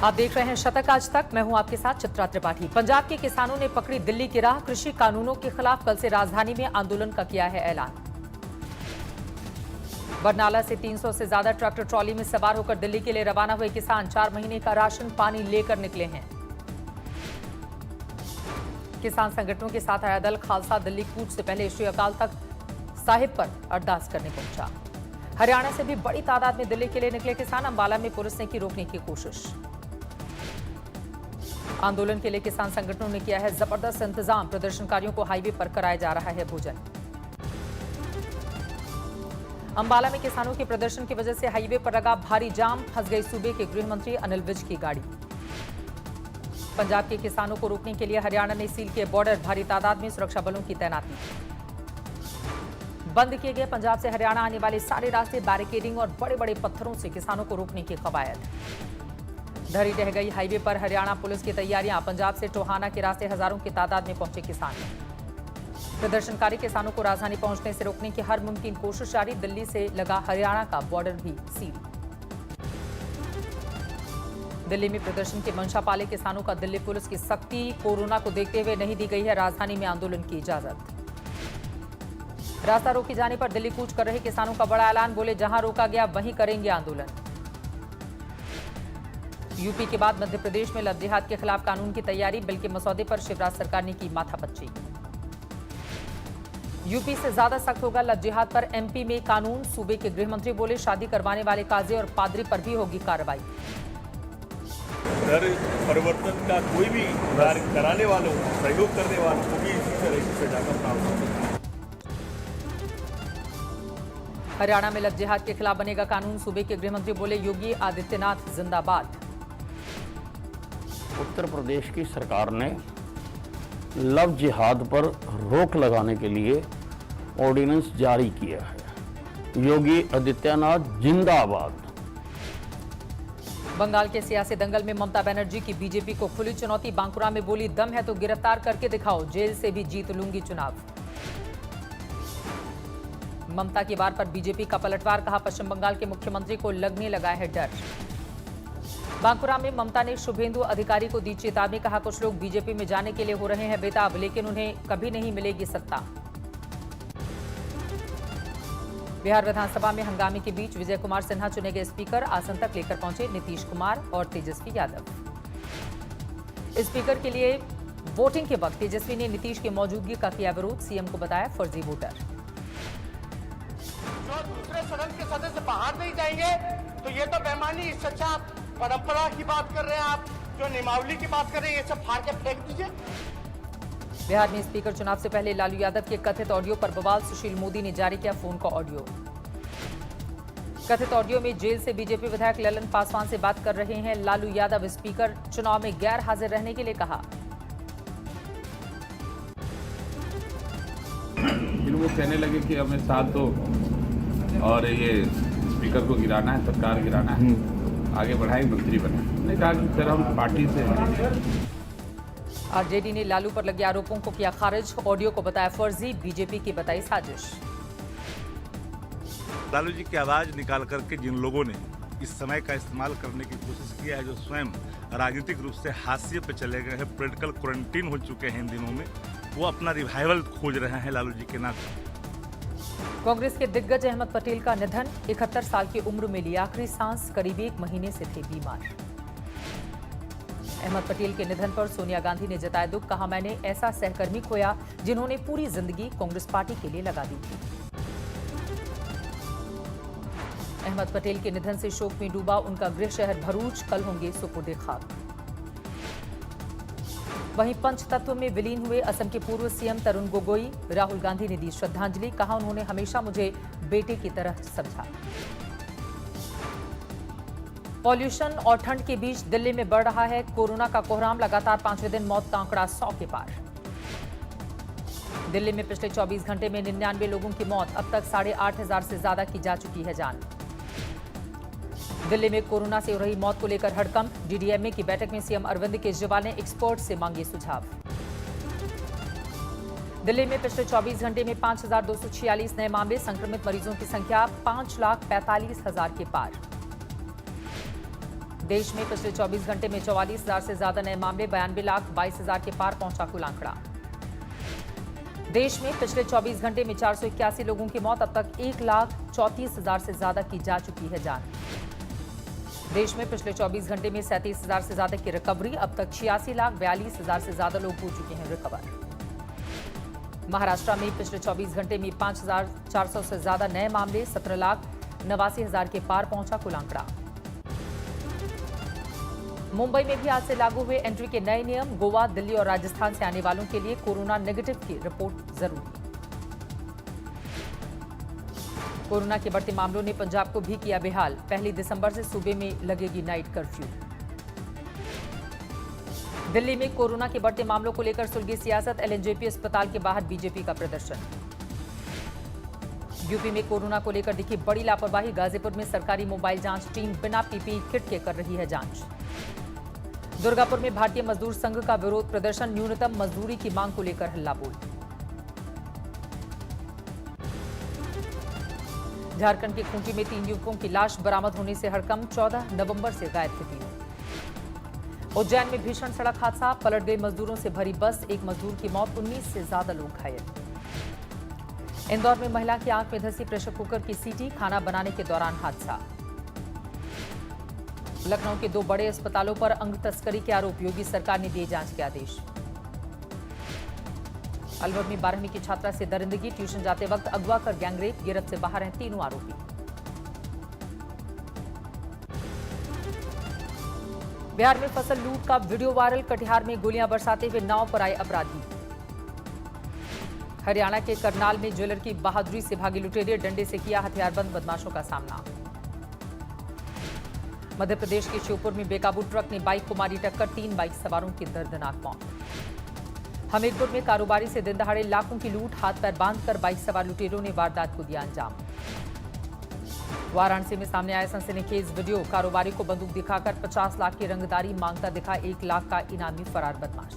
आप देख रहे हैं शतक आज तक। मैं हूं आपके साथ चित्रा त्रिपाठी। पंजाब के किसानों ने पकड़ी दिल्ली की राह। कृषि कानूनों के खिलाफ कल से राजधानी में आंदोलन का किया है ऐलान। बरनाला से 300 से ज्यादा ट्रैक्टर ट्रॉली में सवार होकर दिल्ली के लिए रवाना हुए किसान 4 महीने का राशन पानी लेकर निकले हैं। किसान संगठनों के साथ आया दल खालसा दिल्ली कूच से पहले श्री अकाल तख्त साहिब पर अरदास करने पहुंचा। हरियाणा से भी बड़ी तादाद में दिल्ली के लिए निकले किसान। अंबाला में पुलिस ने की रोकने की कोशिश। आंदोलन के लिए किसान संगठनों ने किया है जबरदस्त इंतजाम। प्रदर्शनकारियों को हाईवे पर कराया जा रहा है भोजन। अंबाला में किसानों के प्रदर्शन की वजह से हाईवे पर लगा भारी जाम। फंस गई सूबे के गृह मंत्री अनिल विज की गाड़ी। पंजाब के किसानों को रोकने के लिए हरियाणा ने सील किए बॉर्डर। भारी तादाद में सुरक्षा बलों की तैनाती। बंद किए गए पंजाब से हरियाणा आने वाले सारे रास्ते बैरिकेडिंग और बड़े बड़े पत्थरों से किसानों को रोकने की कवायद। धरी रह गई हाईवे पर हरियाणा पुलिस की तैयारियां। पंजाब से टोहाना के रास्ते हजारों की तादाद में पहुंचे किसान। प्रदर्शनकारी किसानों को राजधानी पहुंचने से रोकने की हर मुमकिन कोशिश जारी। दिल्ली से लगा हरियाणा का बॉर्डर भी सील। दिल्ली में प्रदर्शन के मंशा पाले किसानों का दिल्ली पुलिस की सख्ती। कोरोना को देखते हुए नहीं दी गई है राजधानी में आंदोलन की इजाजत। रास्ता रोके जाने पर दिल्ली कूच कर रहे किसानों का बड़ा ऐलान। बोले जहां रोका गया वहीं करेंगे आंदोलन। यूपी के बाद मध्य प्रदेश में लव जिहाद के खिलाफ कानून की तैयारी। बिल के मसौदे पर शिवराज सरकार ने की माथापच्ची। यूपी से ज्यादा सख्त होगा लव जिहाद पर एमपी में कानून। सूबे के गृह मंत्री बोले शादी करवाने वाले काजी और पादरी पर भी होगी कार्रवाई। धर्म परिवर्तन का कोई भी कार्य कराने वालों सहयोग करने वालों को भी इसी तरह की सजा का प्रावधान है। हरियाणा में लव जिहाद के खिलाफ बनेगा कानून। सूबे के गृह मंत्री बोले योगी आदित्यनाथ जिंदाबाद। उत्तर प्रदेश की सरकार ने लव जिहाद पर रोक लगाने के लिए ऑर्डिनेंस जारी किया है। योगी आदित्यनाथ जिंदाबाद। बंगाल के सियासी दंगल में ममता बनर्जी की बीजेपी को खुली चुनौती। बांकुरा में बोली दम है तो गिरफ्तार करके दिखाओ, जेल से भी जीत लूंगी चुनाव। ममता की वार पर बीजेपी का पलटवार। कहा पश्चिम बंगाल के मुख्यमंत्री को लगने लगा है डर। बांकुरा में ममता ने शुभेंदु अधिकारी को दी चेतावनी। कहा कुछ लोग बीजेपी में जाने के लिए हो रहे हैं बेताब, लेकिन उन्हें कभी नहीं मिलेगी सत्ता। बिहार विधानसभा में हंगामे के बीच विजय कुमार सिन्हा चुने गए स्पीकर। आसन तक लेकर पहुंचे नीतीश कुमार और तेजस्वी यादव। स्पीकर के लिए वोटिंग के वक्त तेजस्वी ने नीतीश की मौजूदगी का किया विरोध। सीएम को बताया फर्जी वोटर। जो दूसरे सदन के सदस्य बाहर नहीं जाएंगे तो ये तो बेईमानी, इससे अच्छा आप परंपरा की बात कर रहे हैं, आप जो नियमावली की बात कर रहे हैं, ये सब फाड़ के फेंक दीजिए। बिहार में स्पीकर चुनाव से पहले लालू यादव के कथित ऑडियो पर बवाल। सुशील मोदी ने जारी किया फोन का ऑडियो। कथित ऑडियो में जेल से बीजेपी विधायक ललन पासवान से बात कर रहे हैं लालू यादव। स्पीकर चुनाव में गैर हाजिर रहने के लिए कहा। फिर वो कहने लगे कि हमें साथ दो और ये स्पीकर को गिराना है, सरकार गिराना है, आगे बढ़ाए मंत्री बने। नहीं कहा कि फिर हम पार्टी से हैं। आरजेडी ने लालू पर लगे आरोपों को किया खारिज। ऑडियो को बताया फर्जी, बीजेपी की बताई साजिश। लालू जी की आवाज निकाल करके जिन लोगों ने इस समय का इस्तेमाल करने की कोशिश किया है, जो स्वयं राजनीतिक रूप से हाशिए पे चले गए हैं, पॉलिटिकल क्वारंटीन हो चुके हैं इन दिनों में, वो अपना रिवाइवल खोज रहे हैं लालू जी के नाम। कांग्रेस के दिग्गज अहमद पटेल का निधन। 71 साल की उम्र में ली आखिरी सांस। करीब 1 महीने से थे बीमार। अहमद पटेल के निधन पर सोनिया गांधी ने जताया दुख। कहा मैंने ऐसा सहकर्मी खोया जिन्होंने पूरी जिंदगी कांग्रेस पार्टी के लिए लगा दी थी। अहमद पटेल के निधन से शोक में डूबा उनका गृह शहर भरूच। कल होंगे सुपुर्दे खाक। वहीं पंचतत्व में विलीन हुए असम के पूर्व सीएम तरुण गोगोई। राहुल गांधी ने दी श्रद्धांजलि। कहा उन्होंने हमेशा मुझे बेटे की तरह समझा। पॉल्यूशन और ठंड के बीच दिल्ली में बढ़ रहा है कोरोना का कोहराम। लगातार 5वें दिन मौत का आंकड़ा 100 के पार। दिल्ली में पिछले 24 घंटे में 99 लोगों की मौत। अब तक 8,500 से ज्यादा की जा चुकी है जान। दिल्ली में कोरोना से हो रही मौत को लेकर हड़कंप। डीडीएमए की बैठक में सीएम अरविंद केजरीवाल ने एक्सपर्ट से मांगे सुझाव। दिल्ली में पिछले 24 घंटे में 5,246 नए मामले। संक्रमित मरीजों की संख्या 5,45,000 के पार। देश में पिछले 24 घंटे में 44,000 से ज्यादा नए मामले, 92,22,000 के पार पहुंचा कुल आंकड़ा। देश में पिछले 24 घंटे में 481 लोगों की मौत, अब तक 1,34,000 से ज्यादा की जा चुकी है जान। देश में पिछले 24 घंटे में 37,000 से ज्यादा की रिकवरी, अब तक 86,42,000 से ज्यादा लोग हो चुके हैं रिकवर। महाराष्ट्र में पिछले 24 घंटे में 5,400 से ज्यादा नए मामले, 17,89,000 के पार पहुंचा कुल आंकड़ा। मुंबई में भी आज से लागू हुए एंट्री के नए नियम, गोवा, दिल्ली और राजस्थान से आने वालों के लिए कोरोना नेगेटिव की रिपोर्ट जरूरी। कोरोना के बढ़ते मामलों ने पंजाब को भी किया बेहाल, 1 दिसंबर से सूबे में लगेगी नाइट कर्फ्यू। दिल्ली में कोरोना के बढ़ते मामलों को लेकर सुलगी सियासत, एलएनजेपी अस्पताल के बाहर बीजेपी का प्रदर्शन। यूपी में कोरोना को लेकर दिखी बड़ी लापरवाही, गाजीपुर में सरकारी मोबाइल जांच टीम बिना पीपीई किट के कर रही है जांच। दुर्गापुर में भारतीय मजदूर संघ का विरोध प्रदर्शन, न्यूनतम मजदूरी की मांग को लेकर हल्ला बोल। झारखंड के खूंटी में 3 युवकों की लाश बरामद होने से हड़कंप, 14 नवंबर से गायब थे तीनों। उज्जैन में भीषण सड़क हादसा, पलट गई मजदूरों से भरी बस, एक मजदूर की मौत, 19 से ज्यादा लोग घायल। इंदौर में महिला की आंख में धंसी प्रेशर कुकर की सीटी, खाना बनाने के दौरान हादसा। लखनऊ के 2 बड़े अस्पतालों पर अंग तस्करी के आरोप, योगी सरकार ने दिए जांच के आदेश। अलवर में 12वीं की छात्रा से दरिंदगी, ट्यूशन जाते वक्त अगवा कर गैंगरेप, गिरफ्त से बाहर हैं तीनों आरोपी। बिहार में फसल लूट का वीडियो वायरल, कटिहार में गोलियां बरसाते हुए नाव पर आए अपराधी। हरियाणा के करनाल में ज्वेलर की बहादुरी से भागे लुटेरे, डंडे से किया हथियारबंद बदमाशों का सामना। मध्य प्रदेश के श्योपुर में बेकाबू ट्रक ने बाइक को मारी टक्कर, 3 बाइक सवारों की दर्दनाक मौत। हमीरपुर में कारोबारी से दिन दहाड़े लाखों की लूट, हाथ पैर बांधकर बाइक सवार लुटेरों ने वारदात को दिया अंजाम। वाराणसी में सामने आया सनसनीखेज वीडियो, कारोबारी को बंदूक दिखाकर 50 लाख की रंगदारी मांगता दिखा 1 लाख का इनामी फरार बदमाश।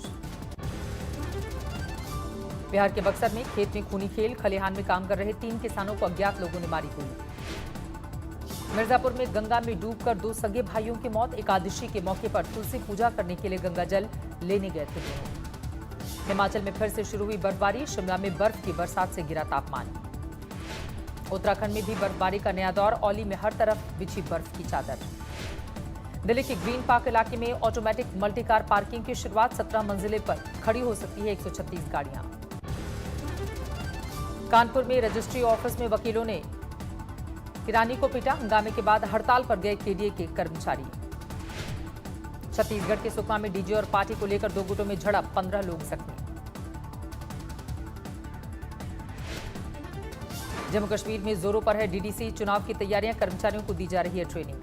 बिहार के बक्सर में खेत में खूनी खेल, खलिहान में काम कर रहे 3 किसानों को अज्ञात लोगों ने मारी गोली। मिर्जापुर में गंगा में डूबकर 2 सगे भाइयों की मौत, एकादशी के मौके पर तुलसी पूजा करने के लिए गंगा जल लेने गए थे दोनों। हिमाचल में फिर से शुरू हुई बर्फबारी, शिमला में बर्फ की बरसात से गिरा तापमान। उत्तराखंड में भी बर्फबारी का नया दौर, औली में हर तरफ बिछी बर्फ की चादर। दिल्ली के ग्रीन पार्क इलाके में ऑटोमेटिक मल्टी कार पार्किंग की शुरुआत, 17 मंजिले पर खड़ी हो सकती है 136 गाड़ियां। कानपुर में रजिस्ट्री ऑफिस में वकीलों ने किरानी को पीटा, हंगामे के बाद हड़ताल पर गए केडीए के कर्मचारी। छत्तीसगढ़ के सुकमा में डीजे और पार्टी को लेकर 2 गुटों में झड़प, 15 लोग जख्मी। जम्मू कश्मीर में जोरों पर है डीडीसी चुनाव की तैयारियां, कर्मचारियों को दी जा रही है ट्रेनिंग।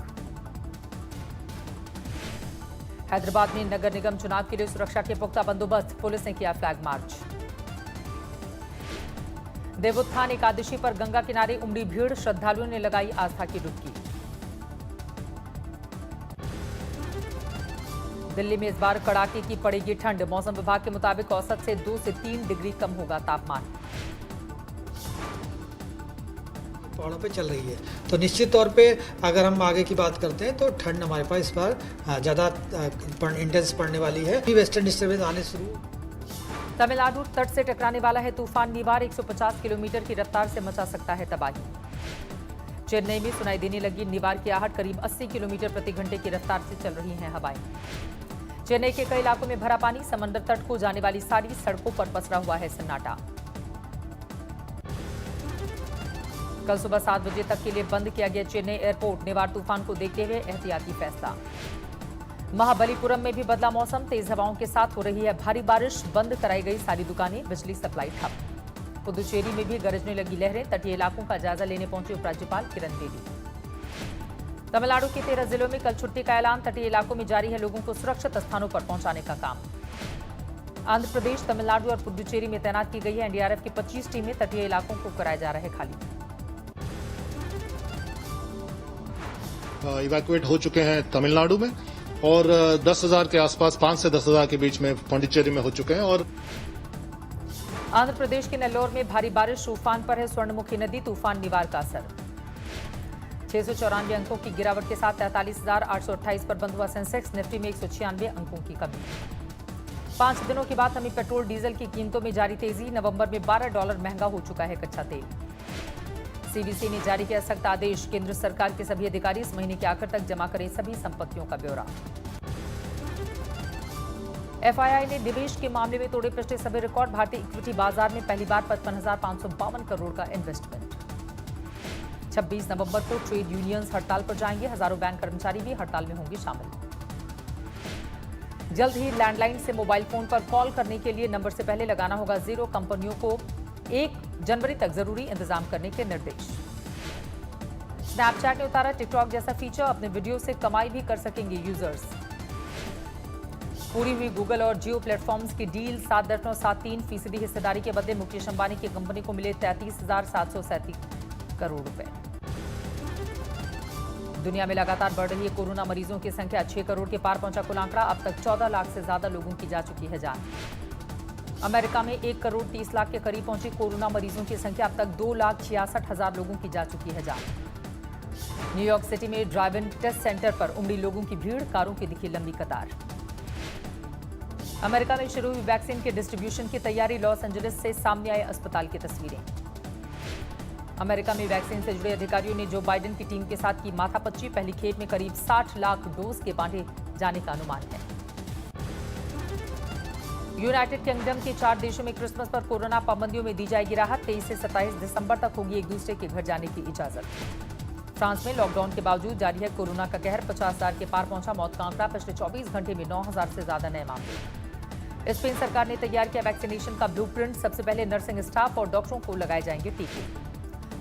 हैदराबाद में नगर निगम चुनाव के लिए सुरक्षा के पुख्ता बंदोबस्त, पुलिस ने किया फ्लैग मार्च। देवोत्थान एकादशी पर गंगा किनारे उमड़ी भीड़, श्रद्धालुओं ने लगाई आस्था की डुबकी। दिल्ली में इस बार कड़ाके की पड़ेगी ठंड, मौसम विभाग के मुताबिक औसत से 2 से 3 डिग्री कम होगा तापमान। पहाड़ों पे चल रही है तो निश्चित तौर पे अगर हम आगे की बात करते हैं तो ठंड हमारे पास इस बार ज़्यादा इंटेंस पड़ने वाली है। वेस्टर्न डिस्टर्बेंस आने शुरू। तमिलनाडु तट से टकराने वाला है तूफान निवार, 150 किलोमीटर की रफ्तार से मचा सकता है तबाही। चेन्नई में सुनाई देने लगी निवार की आहट, करीब 80 किलोमीटर प्रति घंटे की रफ्तार से चल रही हैं हवाएं। चेन्नई के कई इलाकों में भरा पानी, समंदर तट को जाने वाली सारी सड़कों पर पसरा हुआ है सन्नाटा। कल सुबह 7 बजे तक के लिए बंद किया गया चेन्नई एयरपोर्ट, निवार तूफान को देखते हुए एहतियाती फैसला। महाबलीपुरम में भी बदला मौसम, तेज हवाओं के साथ हो रही है भारी बारिश, बंद कराई गई सारी दुकानें, बिजली सप्लाई ठप। पुदुचेरी में भी गरजने लगी लहरें, तटीय इलाकों का जायजा लेने पहुंचे उपराज्यपाल किरण बेदी। तमिलनाडु के 13 जिलों में कल छुट्टी का ऐलान, तटीय इलाकों में जारी है लोगों को सुरक्षित स्थानों पर पहुंचाने का काम। आंध्र प्रदेश, तमिलनाडु और पुदुचेरी में तैनात की गई है एनडीआरएफ की 25 टीमें, तटीय इलाकों को कराए जा रहे खाली। इवैक्यूएट हो चुके हैं तमिलनाडु में और 10,000 के आसपास, 5 से 10,000 के बीच में पुडुचेरी में हो चुके हैं। और आंध्र प्रदेश के नेल्लोर में भारी बारिश, तूफान पर है स्वर्णमुखी नदी, तूफान निवार का असर। 694 अंकों की गिरावट के साथ 43,828 पर बंद हुआ सेंसेक्स। निफ्टी में 196 अंकों की कमी। 5 दिनों के बाद थमी पेट्रोल डीजल की कीमतों में जारी तेजी। नवंबर में $12 महंगा हो चुका है कच्चा तेल। सीबीसी ने जारी किया सख्त आदेश। केंद्र सरकार के सभी अधिकारी इस महीने के आखिर तक जमा करें सभी संपत्तियों का ब्यौरा। एफआईआई ने निवेश के मामले में तोड़े पिछले सभी रिकॉर्ड। भारतीय इक्विटी बाजार में पहली बार 55,552 करोड़ का इन्वेस्टमेंट। 26 नवंबर को ट्रेड यूनियंस हड़ताल पर जाएंगे। हजारों बैंक कर्मचारी भी हड़ताल में होंगे शामिल। जल्द ही लैंडलाइन से मोबाइल फोन पर कॉल करने के लिए नंबर से पहले लगाना होगा 0। कंपनियों को 1 जनवरी तक जरूरी इंतजाम करने के निर्देश। स्नैपचैट ने उतारा टिकटॉक जैसा फीचर। अपने वीडियो से कमाई भी कर सकेंगे यूजर्स। पूरी हुई गूगल और जियो प्लेटफॉर्म्स की डील। 7.73% हिस्सेदारी के बदले मुकेश अंबानी की कंपनी को मिले 33,737 करोड़ रुपए। दुनिया में लगातार बढ़ रही है कोरोना मरीजों की संख्या। 6 करोड़ के पार पहुंचा कुल आंकड़ा। अब तक 14 लाख से ज्यादा लोगों की जा चुकी है जान। अमेरिका में 1 करोड़ 30 लाख के करीब पहुंची कोरोना मरीजों की संख्या। अब तक 2,66,000 लोगों की जा चुकी है जान। न्यूयॉर्क सिटी में ड्राइव इन टेस्ट सेंटर पर उमड़ी लोगों की भीड़। कारों की दिखी लंबी कतार। अमेरिका में शुरू हुई वैक्सीन के डिस्ट्रीब्यूशन की तैयारी। लॉस एंजलिस से सामने आए अस्पताल की तस्वीरें। अमेरिका में वैक्सीन से जुड़े अधिकारियों ने जो बाइडेन की टीम के साथ की माथापच्ची। पहली खेप में करीब 60 लाख डोज के बांटे जाने का अनुमान है। यूनाइटेड किंगडम के 4 देशों में क्रिसमस पर कोरोना पाबंदियों में दी जाएगी राहत। 23 से 27 दिसंबर तक होगी एक दूसरे के घर जाने की इजाजत। फ्रांस में लॉकडाउन के बावजूद जारी है कोरोना का कहर। 50,000 के पार पहुंचा मौत का आंकड़ा। पिछले 24 घंटे में 9,000 से ज्यादा नए मामले। स्पेन सरकार ने तैयार किया वैक्सीनेशन का ब्लूप्रिंट। सबसे पहले नर्सिंग स्टाफ और डॉक्टरों को लगाए जाएंगे टीके।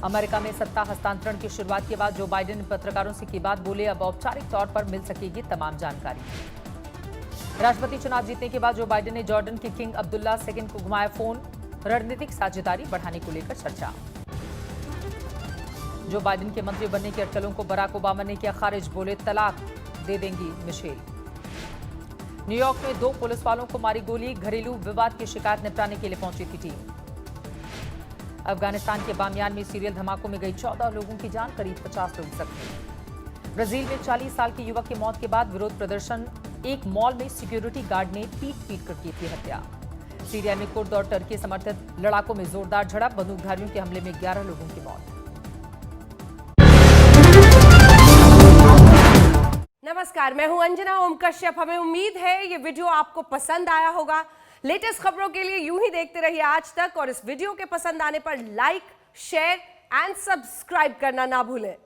अमेरिका में सत्ता हस्तांतरण की शुरुआत के बाद जो बाइडेन ने पत्रकारों से की बात बोले। अब औपचारिक तौर पर मिल सकेगी तमाम जानकारी। राष्ट्रपति चुनाव जीतने के बाद जो बाइडेन ने जॉर्डन के किंग अब्दुल्ला II को घुमाया फोन। रणनीतिक साझेदारी बढ़ाने को लेकर चर्चा। जो बाइडेन के मंत्री बनने की अटकलों को बराक ओबामा ने किया खारिज। बोले तलाक दे देंगी मिशेल। न्यूयॉर्क में 2 पुलिस वालों को मारी गोली। घरेलू विवाद की शिकायत निपटाने के लिए पहुंची थी टीम। अफगानिस्तान के बामियान में सीरियल धमाकों में गई 14 लोगों की जान। करीब 50 लोग जख्मी। ब्राजील में 40 साल के युवक की मौत के बाद विरोध प्रदर्शन। एक मॉल में सिक्योरिटी गार्ड ने पीट कर की थी हत्या। सीरिया में कुर्द और टर्की समर्थित लड़ाकों में जोरदार झड़प। बंदूकधारियों के हमले में 11 लोगों की मौत। नमस्कार, मैं हूं अंजना ओम कश्यप। हमें उम्मीद है ये वीडियो आपको पसंद आया होगा। लेटेस्ट खबरों के लिए यूं ही देखते रहिए आज तक और इस वीडियो के पसंद आने पर लाइक, शेयर एंड सब्सक्राइब करना ना भूलें।